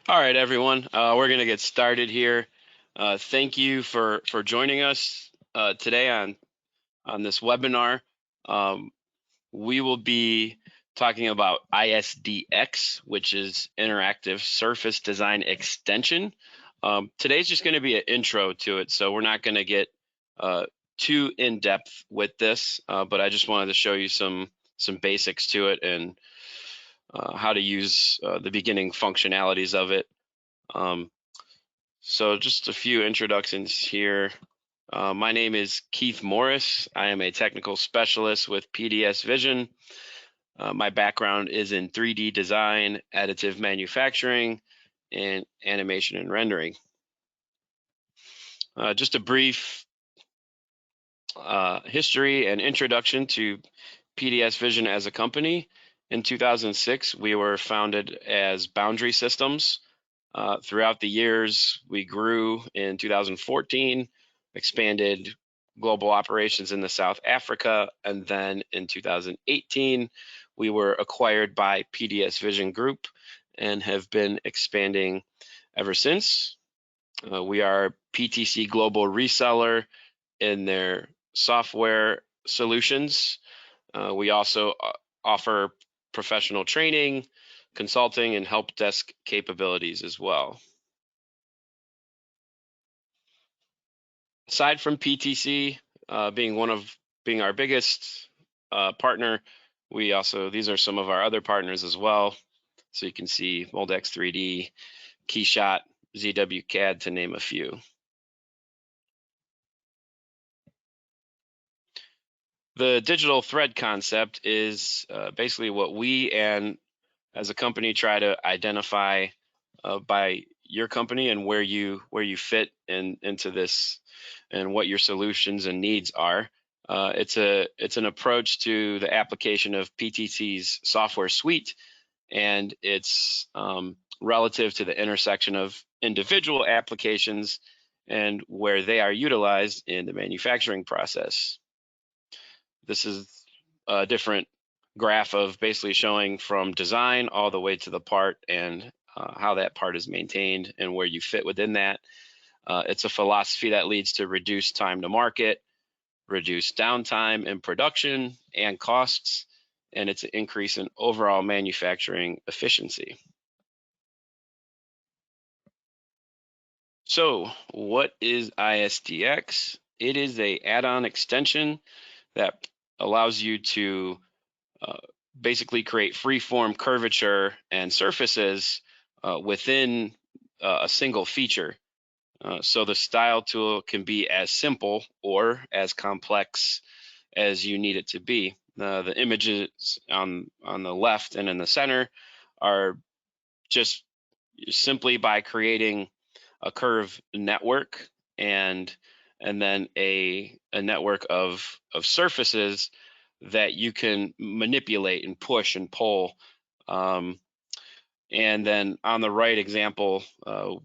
All right, everyone. We're going to get started here. Thank you for joining us today on this webinar. We will be talking about ISDX, which is Interactive Surface Design Extension. Today's just going to be an intro to it, so we're not going to get too in depth with this, but I just wanted to show you some basics to it and how to use the beginning functionalities of it. So just a few introductions here. My name is Keith Morris. I am a technical specialist with PDSVISION. My background is in 3D design, additive manufacturing, and animation and rendering. Just a brief history and introduction to PDSVISION as a company. In 2006, we were founded as Boundary Systems. Throughout the years, we grew in 2014, expanded global operations in the South Africa, and then in 2018, we were acquired by PDSVISION Group and have been expanding ever since. We are PTC Global Reseller in their software solutions. We also offer professional training, consulting, and help desk capabilities as well. Aside from PTC being our biggest partner, these are some of our other partners as well. So you can see Moldex 3D, Keyshot, ZW CAD, to name a few. The digital thread concept is basically what we and as a company try to identify by your company and where you fit into this and what your solutions and needs are. It's an approach to the application of PTC's software suite, and it's relative to the intersection of individual applications and where they are utilized in the manufacturing process. This is a different graph of basically showing from design all the way to the part and how that part is maintained and where you fit within that. It's a philosophy that leads to reduced time to market, reduced downtime in production and costs, and it's an increase in overall manufacturing efficiency. So what is ISDX? It is an add-on extension that allows you to basically create freeform curvature and surfaces within a single feature. So the style tool can be as simple or as complex as you need it to be. The images on the left and in the center are just simply by creating a curve network and then a network of surfaces that you can manipulate and push and pull. And then on the right example,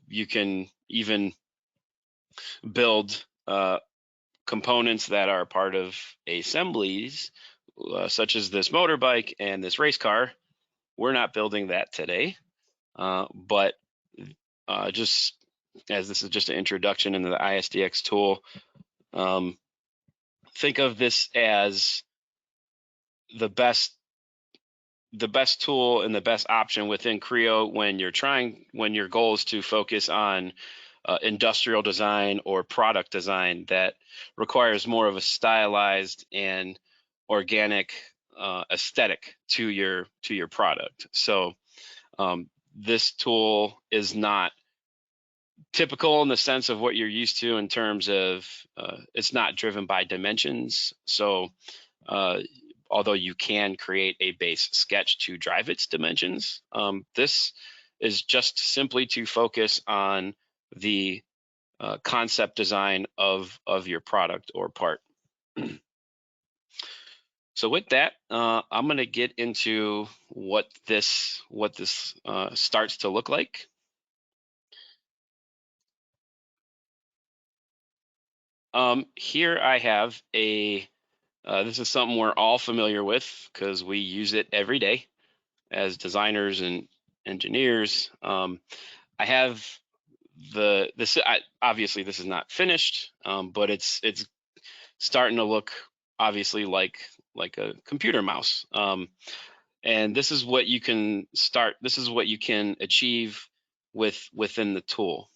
you can even build components that are part of assemblies, such as this motorbike and this race car. We're not building that today, but just as this is just an introduction into the ISDX tool, think of this as the best tool and the best option within Creo when your goal is to focus on industrial design or product design that requires more of a stylized and organic aesthetic to your product. So this tool is not typical in the sense of what you're used to in terms of it's not driven by dimensions. So although you can create a base sketch to drive its dimensions, this is just simply to focus on the concept design of your product or part. So with that, I'm going to get into what this starts to look like. Here I have this is something we're all familiar with because we use it every day as designers and engineers. have obviously this is not finished, but it's starting to look obviously like a computer mouse. And this is what you can this is what you can achieve within the tool.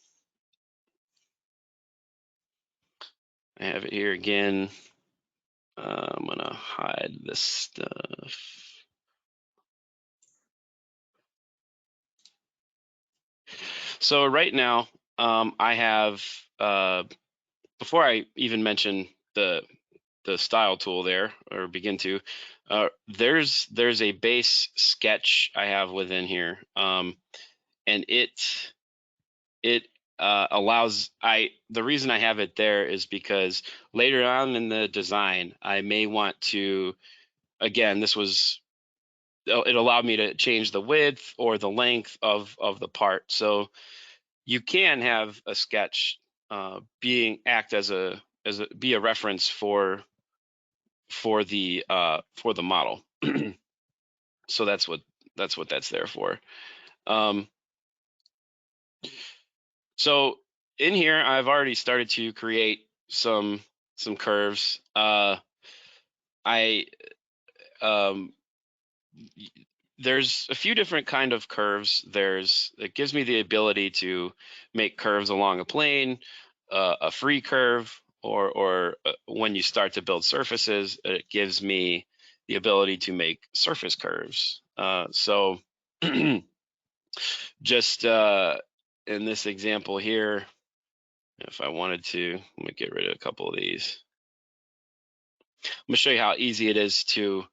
I have it here again. I'm gonna hide this stuff. So right now, I have, before I even mention the style tool there, or begin to, there's a base sketch I have within here, and it allows, the reason I have it there is because later on in the design, I may want to, again, it allowed me to change the width or the length of the part. So you can have a sketch act as be a reference for the model. So that's what that's there for. So in here, I've already started to create some curves. There's a few different kind of curves. It gives me the ability to make curves along a plane, a free curve, or when you start to build surfaces, it gives me the ability to make surface curves. So just in this example here, if I wanted to, let me get rid of a couple of these. I'm gonna show you how easy it is to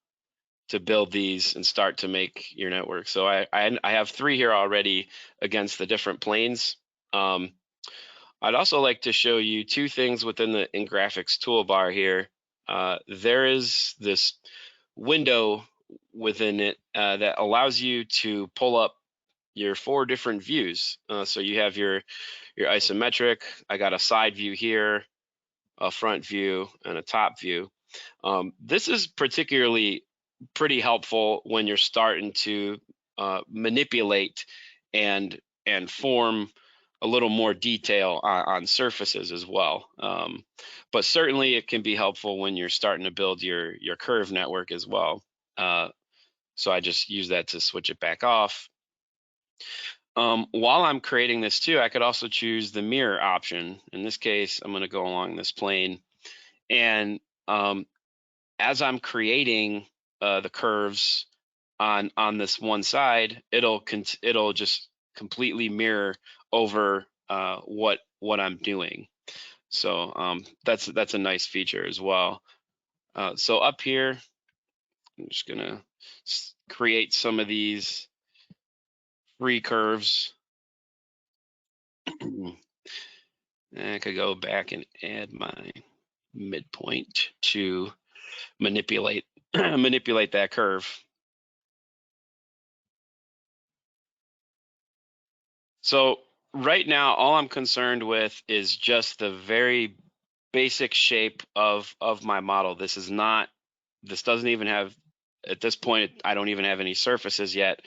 build these and start to make your network. So I have 3 here already against the different planes. I'd also like to show you 2 things within the graphics toolbar here. There is this window within it that allows you to pull up your 4 different views. So you have your isometric. I got a side view here, a front view, and a top view. This is particularly pretty helpful when you're starting to manipulate and form a little more detail on surfaces as well. But certainly it can be helpful when you're starting to build your curve network as well. So I just use that to switch it back off. While I'm creating this too, I could also choose the mirror option. In this case, I'm going to go along this plane, and as I'm creating the curves on this one side, it'll just completely mirror over what I'm doing. So that's a nice feature as well. So up here, I'm just gonna create some of these free curves. I could go back and add my midpoint to manipulate that curve. So right now, all I'm concerned with is just the very basic shape of my model. This doesn't even have, at this point, I don't even have any surfaces yet.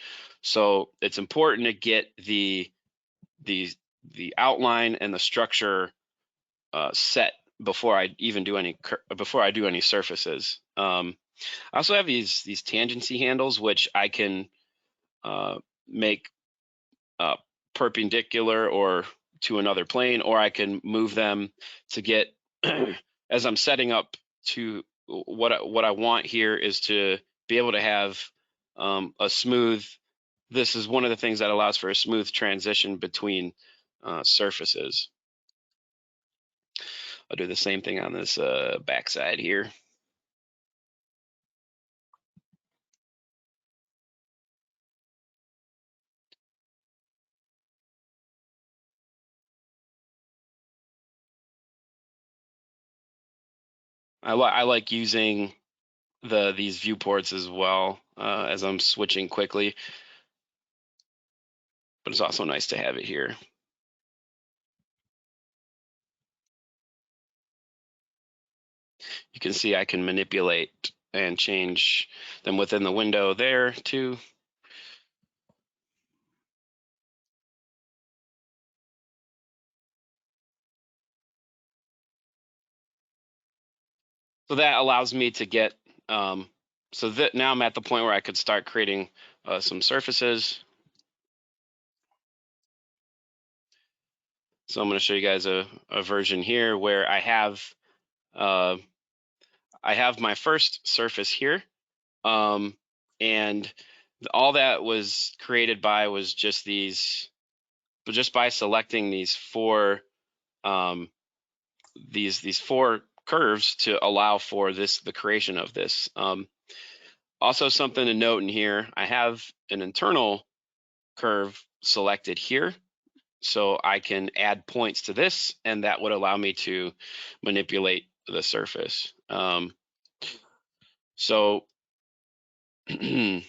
So it's important to get the outline and the structure set before I even do any surfaces. I also have these tangency handles, which I can make perpendicular or to another plane, or I can move them to get, as I'm setting up to what I want here is to be able to have a smooth, this is one of the things that allows for a smooth transition between surfaces. I'll do the same thing on this backside here. I like using these viewports as well as I'm switching quickly, but it's also nice to have it here. You can see I can manipulate and change them within the window there too. So that allows me to get, so that now I'm at the point where I could start creating some surfaces. So I'm going to show you guys a version here where I have my first surface here, and all that was created by was just by selecting these four these four curves to allow for the creation of this. Also, something to note in here, I have an internal curve selected here, so I can add points to this, and that would allow me to manipulate the surface. So I'm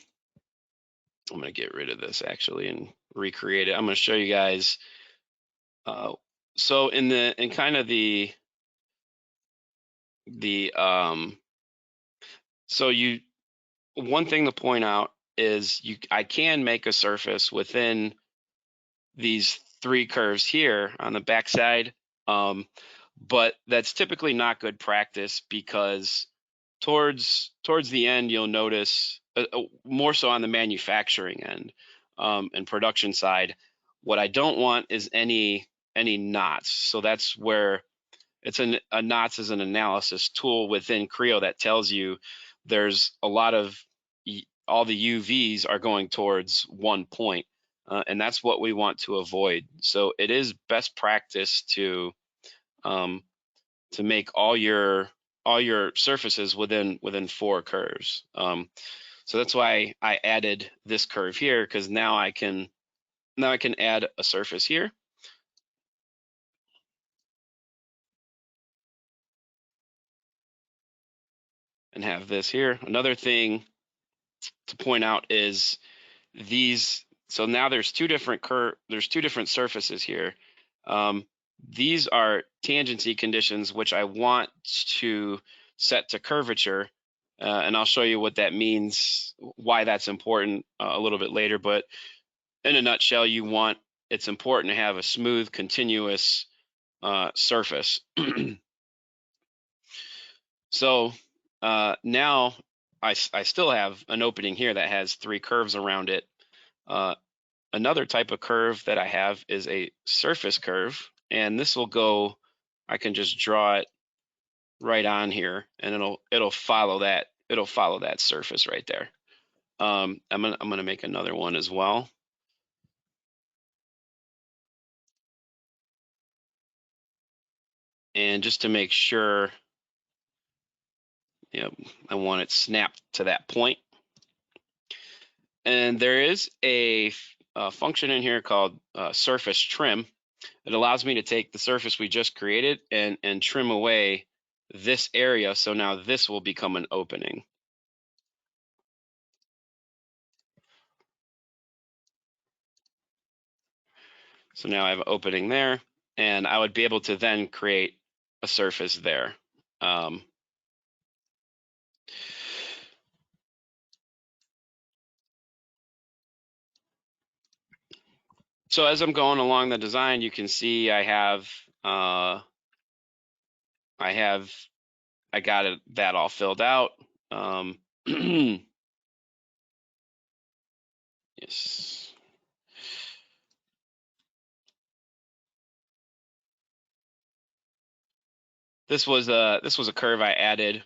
going to get rid of this actually and recreate it. I'm going to show you guys. So in kind of the so one thing to point out is I can make a surface within these three curves here on the backside, but that's typically not good practice, because towards the end you'll notice, more so on the manufacturing end and production side, what I don't want is any knots. So that's where a knots is an analysis tool within Creo that tells you there's a lot of all the UVs are going towards one point, and that's what we want to avoid. So it is best practice to make all your surfaces within four curves. So that's why I added this curve here, because now I can add a surface here. And have this here. Another thing to point out is these. So now there's two different surfaces here. These are tangency conditions, which I want to set to curvature, and I'll show you what that means, why that's important a little bit later. But in a nutshell, it's important to have a smooth, continuous surface. So now I still have an opening here that has three curves around it. Another type of curve that I have is a surface curve, and this will go, I can just draw it right on here, and it'll follow that surface right there. I'm gonna make another one as well. And just to make sure, I want it snapped to that point. And there is a function in here called surface trim. It allows me to take the surface we just created and trim away this area. So now this will become an opening. So now I have an opening there, and I would be able to then create a surface there. So as I'm going along the design, you can see I got that all filled out. Yes. This was a curve I added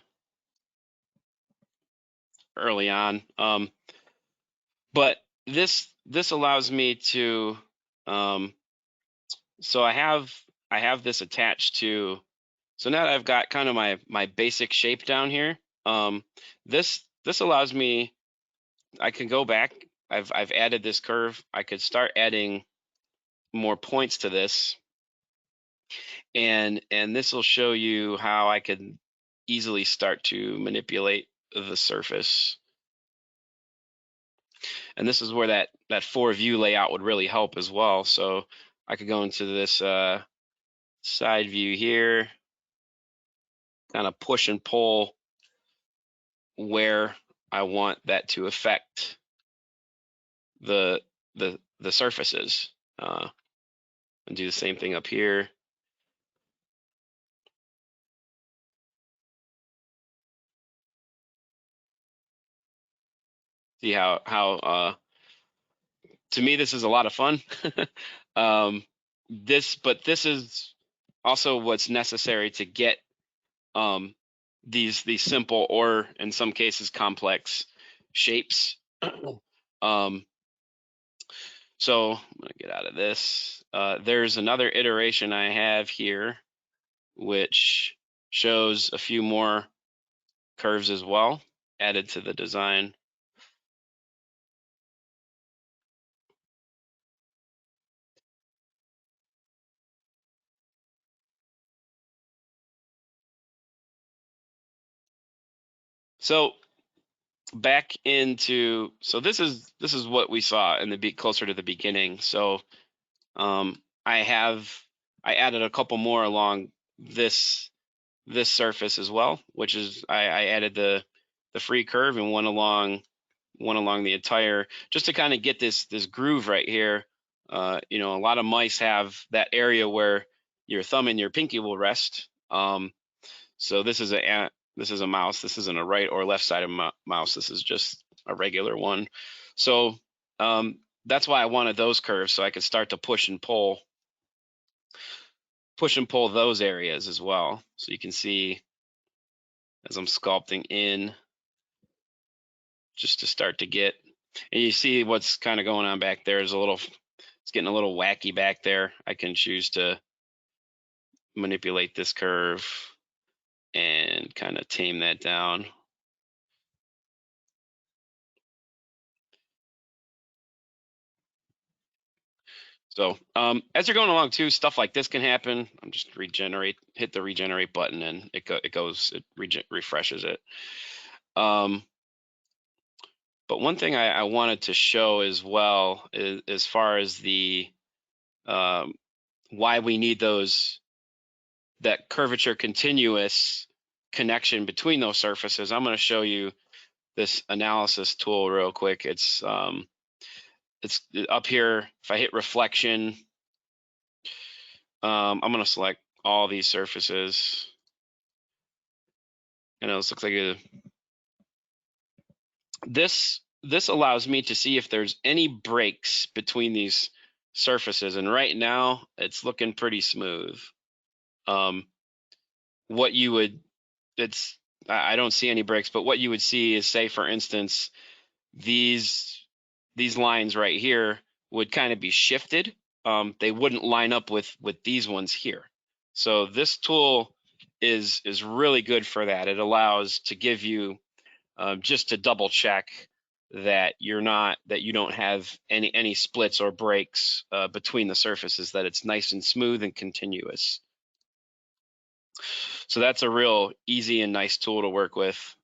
early on, but this allows me to. So I have this attached to. So now that I've got kind of my basic shape down here, this allows me. I can go back. I've added this curve. I could start adding more points to this, and this will show you how I could easily start to manipulate the surface. And this is where that four view layout would really help as well. So I could go into this side view here, kind of push and pull where I want that to affect the surfaces, and do the same thing up here. See how to me this is a lot of fun. But this is also what's necessary to get these simple, or in some cases complex, shapes. So I'm gonna get out of this. There's another iteration I have here, which shows a few more curves as well added to the design. So back into, so this is what we saw in the closer to the beginning. So I added a couple more along this surface as well, which is I added the free curve and one along the entire, just to kind of get this groove right here. You know, a lot of mice have that area where your thumb and your pinky will rest. So this is a mouse. This isn't a right or left side of mouse. This is just a regular one. So that's why I wanted those curves, so I could start to push and pull those areas as well. So you can see as I'm sculpting in, just to start to get, and you see what's kind of going on back there is it's getting a little wacky back there. I can choose to manipulate this curve and kind of tame that down. So as you're going along too, stuff like this can happen. I'm just hit the regenerate button, and it refreshes it. But one thing I wanted to show as well is, as far as the why we need that curvature continuous connection between those surfaces. I'm going to show you this analysis tool real quick. It's up here. If I hit reflection, I'm going to select all these surfaces. And this looks like this allows me to see if there's any breaks between these surfaces. And right now, it's looking pretty smooth. What you would, I don't see any breaks, but what you would see is, say, for instance, these lines right here would kind of be shifted. They wouldn't line up with these ones here. So this tool is really good for that. It allows to give you just to double check that you don't have any splits or breaks between the surfaces, that it's nice and smooth and continuous. So that's a real easy and nice tool to work with.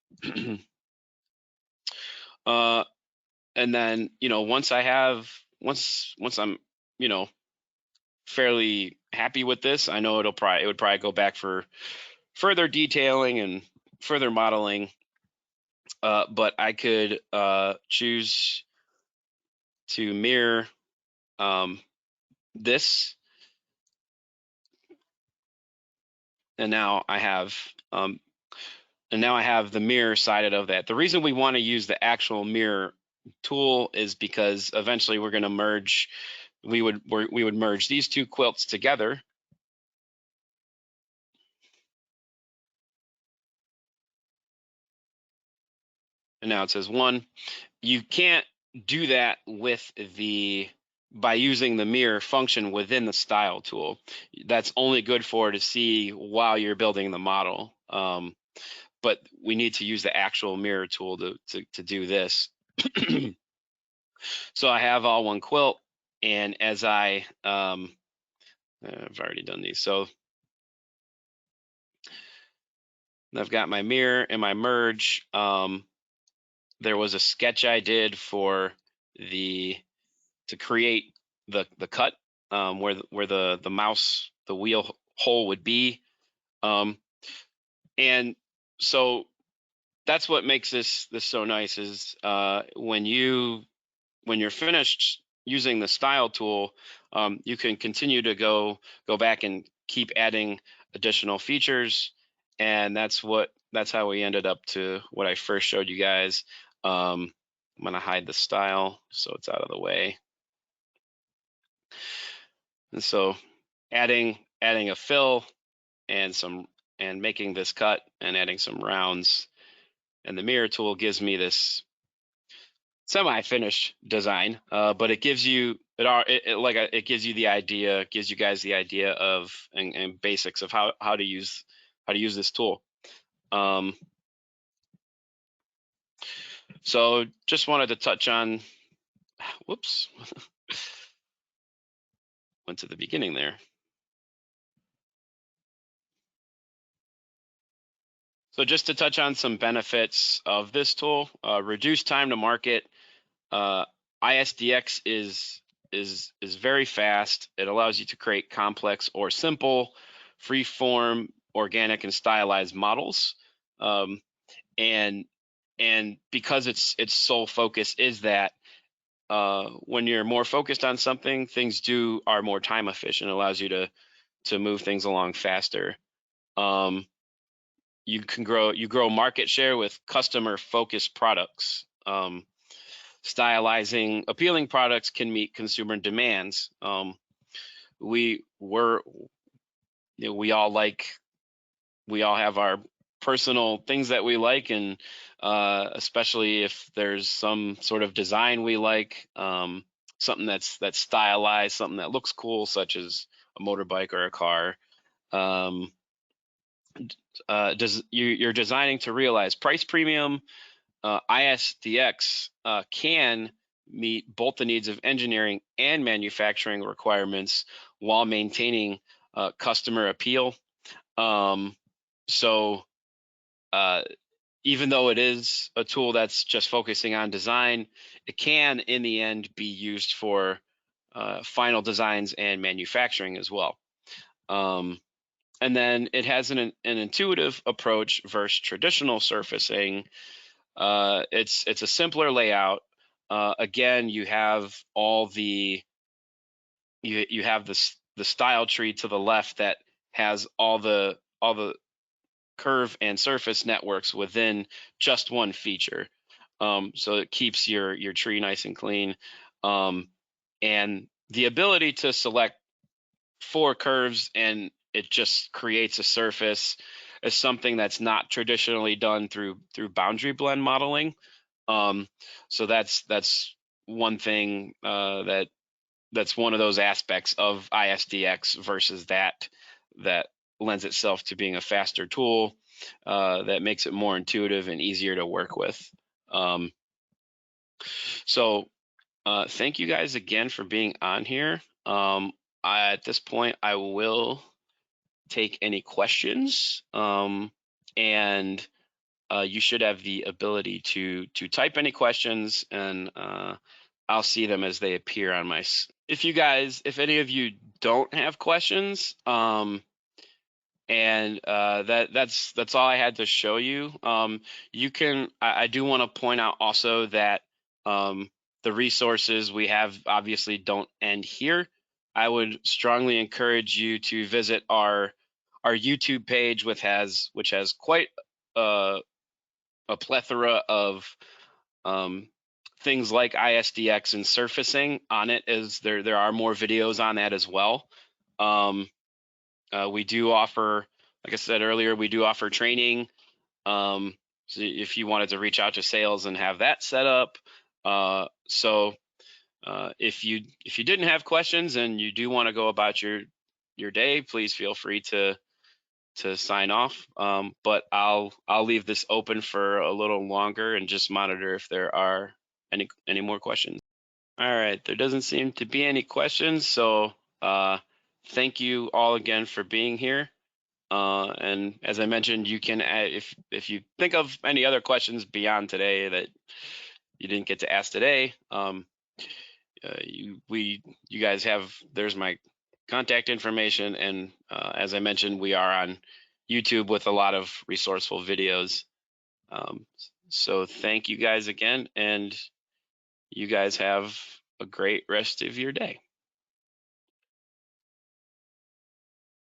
And then, once I'm, fairly happy with this, I know it would probably go back for further detailing and further modeling. But I could choose to mirror this, and now I have the mirror sided of that. The reason we want to use the actual mirror tool is because eventually we're going to merge. We would merge these two quilts together. And now it says one. You can't do that by using the mirror function within the style tool. That's only good to see while you're building the model. But we need to use the actual mirror tool to do this. So I have all one quilt, and as I've already done these. So I've got my mirror and my merge. There was a sketch I did to create the cut where the mouse, the wheel hole would be. And so that's what makes this so nice is when you're finished using the style tool, you can continue to go back and keep adding additional features. And that's how we ended up to what I first showed you guys. I'm going to hide the style so it's out of the way. And so adding a fill and making this cut and adding some rounds, and the mirror tool gives me this semi-finished design, but it gives you it gives you the idea, gives you guys the idea of and basics of how to use this tool. So just wanted to touch on, whoops, went to the beginning there. So just to touch on some benefits of this tool, reduced time to market. ISDX is very fast. It allows you to create complex or simple, free-form, organic, and stylized models. And because its sole focus is that, when you're more focused on something, things are more time efficient. It allows you to move things along faster. You grow market share with customer focused products. Stylizing appealing products can meet consumer demands. We all have our personal things that we like, and especially if there's some sort of design we like, something that's stylized, something that looks cool, such as a motorbike or a car. You're designing to realize price premium. ISDX can meet both the needs of engineering and manufacturing requirements while maintaining customer appeal. So even though it is a tool that's just focusing on design, it can, in the end, be used for final designs and manufacturing as well. And then it has an intuitive approach versus traditional surfacing. It's a simpler layout. Again, you have all the you have the style tree to the left that has all the curve and surface networks within just one feature. So it keeps your tree nice and clean. And the ability to select 4 curves and it just creates a surface is something that's not traditionally done through boundary blend modeling. So that's one thing that's one of those aspects of ISDX versus that lends itself to being a faster tool that makes it more intuitive and easier to work with. So thank you guys again for being on here. At this point, I will take any questions, and you should have the ability to type any questions, and I'll see them as they appear on my. If any of you don't have questions, and that's all I had to show you. You can. I do want to point out also that the resources we have obviously don't end here. I would strongly encourage you to visit our YouTube page, which has quite a plethora of things like ISDX and surfacing on it. As there are more videos on that as well. We do offer, like I said earlier, we do offer training. So if you wanted to reach out to sales and have that set up. So if you didn't have questions and you do want to go about your day, please feel free to sign off. But I'll leave this open for a little longer and just monitor if there are any more questions. All right, there doesn't seem to be any questions, so thank you all again for being here. And as I mentioned, you can add, if you think of any other questions beyond today that you didn't get to ask today, you guys have, there's my contact information, and as I mentioned, we are on YouTube with a lot of resourceful videos. So thank you guys again, and you guys have a great rest of your day.